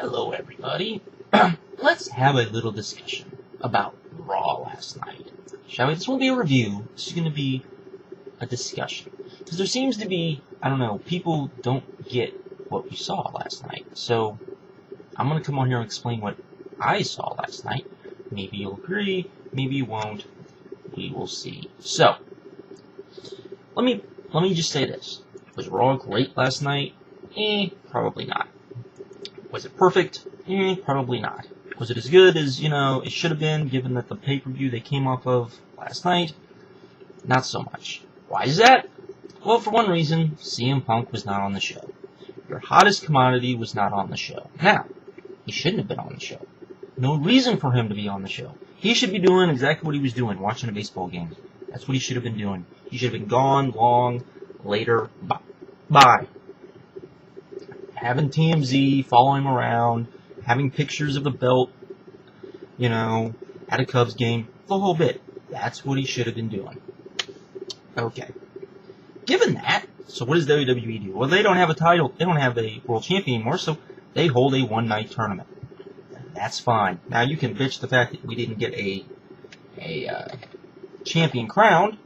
Hello, everybody. Let's have a little discussion about Raw last night. Shall we? This won't be a review. This is going to be a discussion. Because there seems to be, I don't know, people don't get what we saw last night. So, I'm going to come on here and explain what I saw last night. Maybe you'll agree, maybe you won't. We will see. So, let me just say this. Was Raw great last night? Probably not. Was it perfect? Probably not. Was it as good as, it should have been, given that the pay-per-view they came off of last night? Not so much. Why is that? Well, for one reason, CM Punk was not on the show. Your hottest commodity was not on the show. Now, he shouldn't have been on the show. No reason for him to be on the show. He should be doing exactly what he was doing, watching a baseball game. That's what he should have been doing. He should have been gone, long, later, bye. Having TMZ follow him around, having pictures of the belt, at a Cubs game, the whole bit. That's what he should have been doing. Okay. Given that, so what does WWE do? Well, they don't have a title, they don't have a world champion anymore, so they hold a one-night tournament. That's fine. Now, you can bitch the fact that we didn't get a champion crowned.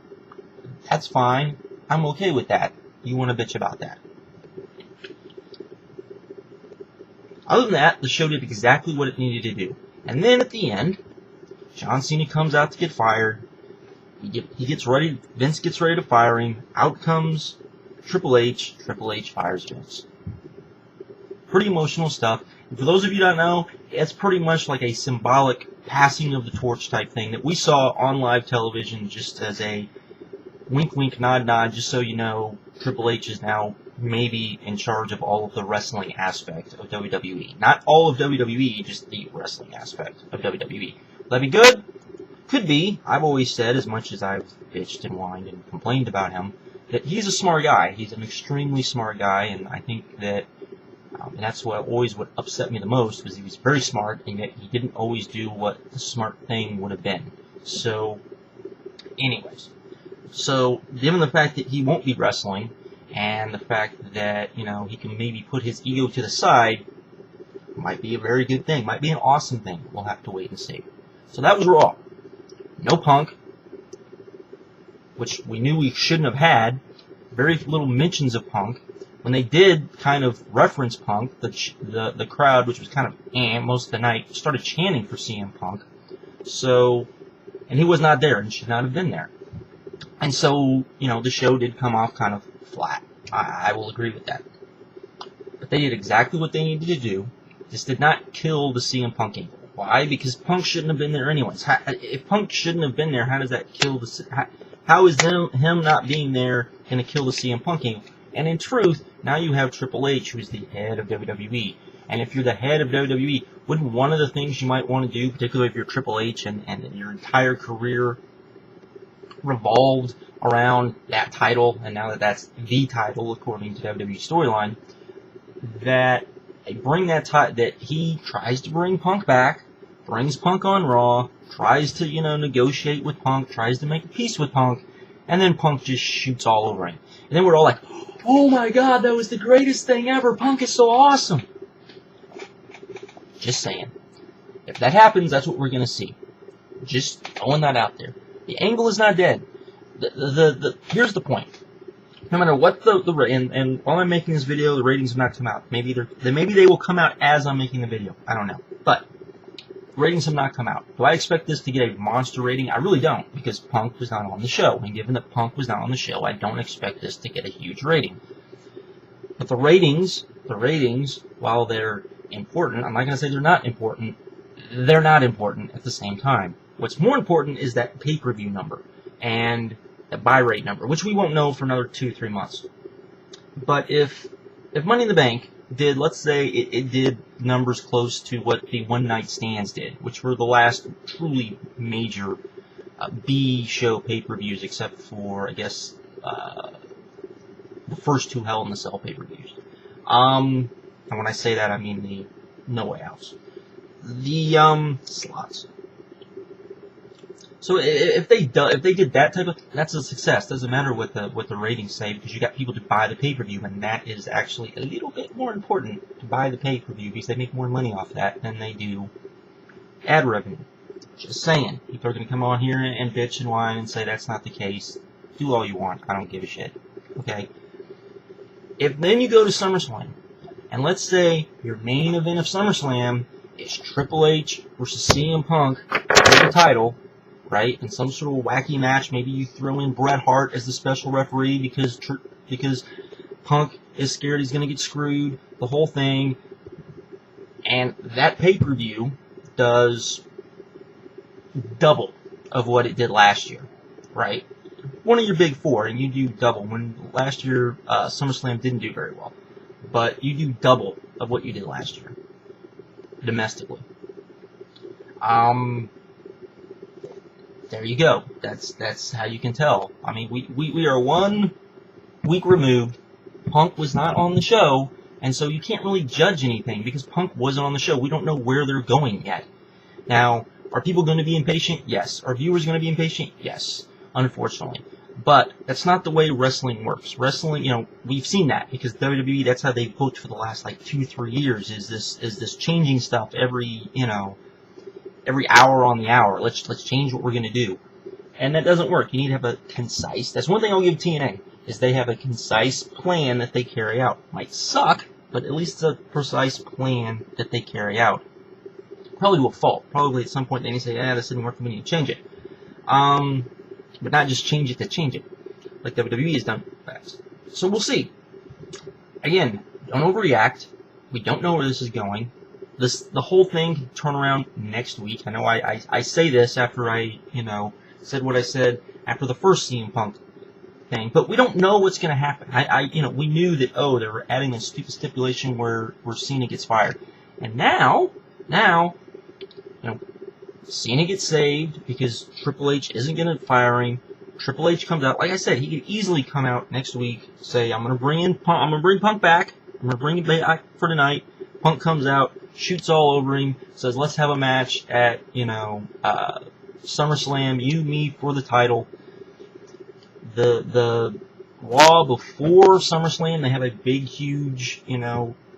That's fine. I'm okay with that. You want to bitch about that. Other than that, the show did exactly what it needed to do. And then at the end, John Cena comes out to get fired. He gets ready. Vince gets ready to fire him. Out comes Triple H. Triple H fires Vince. Pretty emotional stuff. And for those of you who don't know, it's pretty much like a symbolic passing of the torch type thing that we saw on live television, just as a wink, wink, nod, nod, just so you know, Triple H is now maybe in charge of all of the wrestling aspect of WWE. Not all of WWE, just the wrestling aspect of WWE. Will that be good? Could be. I've always said, as much as I've bitched and whined and complained about him, that he's a smart guy. He's an extremely smart guy, and I think that and that's what upset me the most, was he was very smart, and yet he didn't always do what the smart thing would have been. So, anyways. So, given the fact that he won't be wrestling, and the fact that, he can maybe put his ego to the side, might be a very good thing. Might be an awesome thing. We'll have to wait and see. So that was Raw. No Punk, which we knew we shouldn't have had. Very little mentions of Punk. When they did kind of reference Punk, the crowd, which was kind of most of the night, started chanting for CM Punk. So, and he was not there, and should not have been there. And so, the show did come off kind of flat. I will agree with that. But they did exactly what they needed to do. This did not kill the CM Punk angle. Why? Because Punk shouldn't have been there anyways. If Punk shouldn't have been there, how does that kill the... How is him not being there going to kill the CM Punk angle? And in truth, now you have Triple H, who's the head of WWE. And if you're the head of WWE, wouldn't one of the things you might want to do, particularly if you're Triple H and your entire career revolved around that title, and now that that's the title according to WWE storyline, that that he tries to bring Punk back, brings Punk on Raw, tries to, negotiate with Punk, tries to make a peace with Punk, and then Punk just shoots all over him. And then we're all like, oh my god, that was the greatest thing ever, Punk is so awesome. Just saying. If that happens, that's what we're going to see. Just throwing that out there. The angle is not dead. Here's the point. No matter what and while I'm making this video, the ratings have not come out. Maybe they will come out as I'm making the video. I don't know. But ratings have not come out. Do I expect this to get a monster rating? I really don't, because Punk was not on the show. And given that Punk was not on the show, I don't expect this to get a huge rating. But the ratings, while they're important, I'm not going to say they're not important. They're not important at the same time. What's more important is that pay-per-view number and the buy rate number, which we won't know for another 2-3 months. But if Money in the Bank did, let's say it did numbers close to what the One Night Stands did, which were the last truly major B-show pay-per-views, except for, I guess, the first two Hell in the Cell pay-per-views. And when I say that, I mean the No Way Outs. The slots. So if they did that type of, that's a success. Doesn't matter what the ratings say, because you got people to buy the pay-per-view, and that is actually a little bit more important, to buy the pay-per-view, because they make more money off that than they do ad revenue. Just saying. People are going to come on here and bitch and whine and say that's not the case. Do all you want. I don't give a shit. Okay? If then you go to SummerSlam, and let's say your main event of SummerSlam is Triple H versus CM Punk for the title, right? In some sort of wacky match, maybe you throw in Bret Hart as the special referee because Punk is scared he's going to get screwed, the whole thing, and that pay-per-view does double of what it did last year, right? One of your big four, and you do double. When last year SummerSlam didn't do very well, but you do double of what you did last year domestically. There you go. That's how you can tell. I mean, we are 1 week removed. Punk was not on the show, and so you can't really judge anything because Punk wasn't on the show. We don't know where they're going yet. Now, are people going to be impatient? Yes. Are viewers going to be impatient? Yes. Unfortunately. But that's not the way wrestling works. Wrestling, we've seen that because WWE, that's how they've booked for the last 2-3 years. Is this changing stuff every hour on the hour? Let's change what we're going to do, and that doesn't work. You need to have a concise. That's one thing I'll give TNA is they have a concise plan that they carry out. Might suck, but at least it's a precise plan that they carry out. Probably to a fault. Probably at some point they need to say, this didn't work, we need to change it. But not just change it to change it, like WWE has done fast. So we'll see. Again, don't overreact. We don't know where this is going. The whole thing can turn around next week. I know I say this after I, said what I said after the first CM Punk thing, but we don't know what's going to happen. We knew that, they were adding this stupid stipulation where Cena gets fired. And now, Cena gets saved because Triple H isn't going to fire him. Triple H comes out. Like I said, he could easily come out next week, say, I'm going to bring Punk back. I'm going to bring him back for tonight. Punk comes out, shoots all over him, says, let's have a match at, SummerSlam, you, me, for the title. The Raw before SummerSlam, they have a big, huge,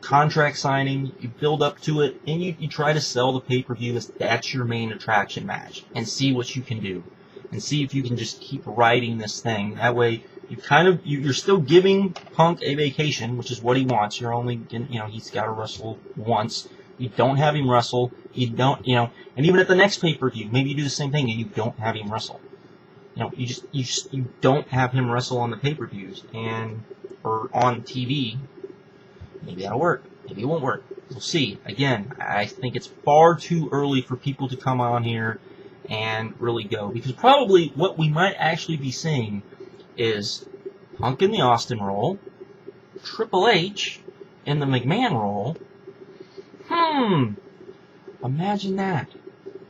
contract signing. You build up to it, and you try to sell the pay-per-view as that's your main attraction match, and see what you can do, and see if you can just keep riding this thing. That way, you're still giving Punk a vacation, which is what he wants. You're only, he's got to wrestle once. You don't have him wrestle. You don't, and even at the next pay-per-view, maybe you do the same thing and you don't have him wrestle. You don't have him wrestle on the pay-per-views or on TV. Maybe that'll work. Maybe it won't work. We'll see. Again, I think it's far too early for people to come on here and really go, because probably what we might actually be seeing is Punk in the Austin role, Triple H in the McMahon role. Imagine that.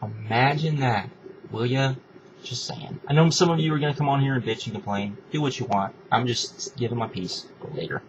Imagine that. Will ya? Just saying. I know some of you are going to come on here and bitch and complain. Do what you want. I'm just giving my piece for later.